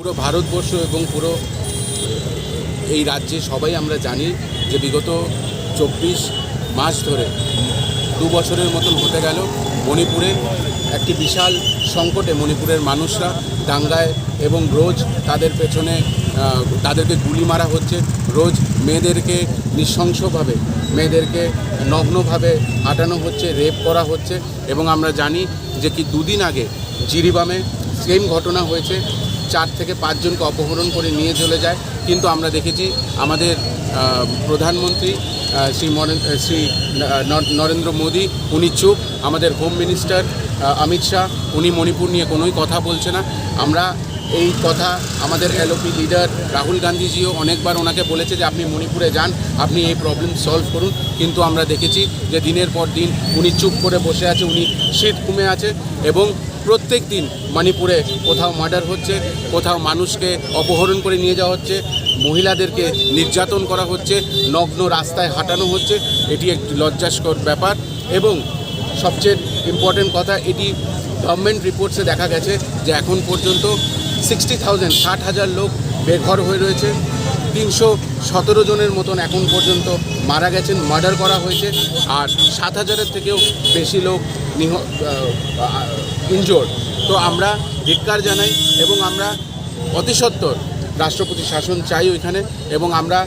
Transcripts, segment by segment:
পুরো ভারতবর্ষ এবং পুরো এই রাজ্যে সবাই আমরা জানি যে বিগত ২৪ মাস ধরে ২ বছরের মতন হতে গেল মণিপুরে একটি বিশাল সংকটে মণিপুরের মানুষরা দাঙ্গায় এবং রোজ তাদের পেছনে তাদেরকে গুলি মারা হচ্ছে, রোজ মেয়েদেরকে নৃশংসভাবে মেয়েদেরকে নগ্নভাবে হাঁটানো হচ্ছে, রেপ করা হচ্ছে। এবং আমরা জানি যে কি দুদিন আগে জিরিবামে সেম ঘটনা হয়েছে, 4 থেকে 5 জনকে অপহরণ করে নিয়ে চলে যায়। কিন্তু আমরা দেখেছি আমাদের প্রধানমন্ত্রী শ্রী নরেন্দ্র মোদী উনি চুপ, আমাদের হোম মিনিস্টার অমিত শাহ উনি মণিপুর নিয়ে কোনোই কথা বলছে না। আমরা এই কথা আমাদের এলওপি লিডার রাহুল গান্ধীজিও অনেকবার ওনাকে বলেছে যে আপনি মণিপুরে যান, আপনি এই প্রবলেম সলভ করুন। কিন্তু আমরা দেখেছি যে দিনের পর দিন উনি চুপ করে বসে আছে, উনি শীত ঘুমে আছে। এবং প্রত্যেক দিন মণিপুরে কোথাও মার্ডার হচ্ছে, কোথাও মানুষকে অপহরণ করে নিয়ে যাওয়া হচ্ছে, মহিলাদেরকে নির্যাতন করা হচ্ছে, নগ্ন রাস্তায় হাঁটানো হচ্ছে। এটি একটি লজ্জাস্কর ব্যাপার। এবং সবচেয়ে ইম্পর্টেন্ট কথা, এটি গভর্নমেন্ট রিপোর্টসে দেখা গেছে যে এখন পর্যন্ত 60,000 60,000 লোক বেঘর হয়ে রয়েছে। 317 জনের মতন এখন পর্যন্ত মারা গেছেন, মার্ডার করা হয়েছে। আর 7,000-এর থেকেও বেশি লোক ইনজোর্ড। তো আমরা ধিক্কার জানাই এবং আমরা অতিসত্বর রাষ্ট্রপতি শাসন চাই ওইখানে। এবং আমরা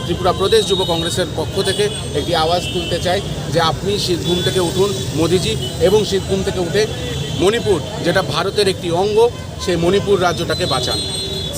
ত্রিপুরা প্রদেশ যুব কংগ্রেসের পক্ষ থেকে একটি আওয়াজ তুলতে চাই যে আপনি শীতঘুম থেকে উঠুন মোদিজি, এবং শীতঘুম থেকে উঠে মণিপুর যেটা ভারতের একটি অঙ্গ, সেই মণিপুর রাজ্যটাকে বাঁচান।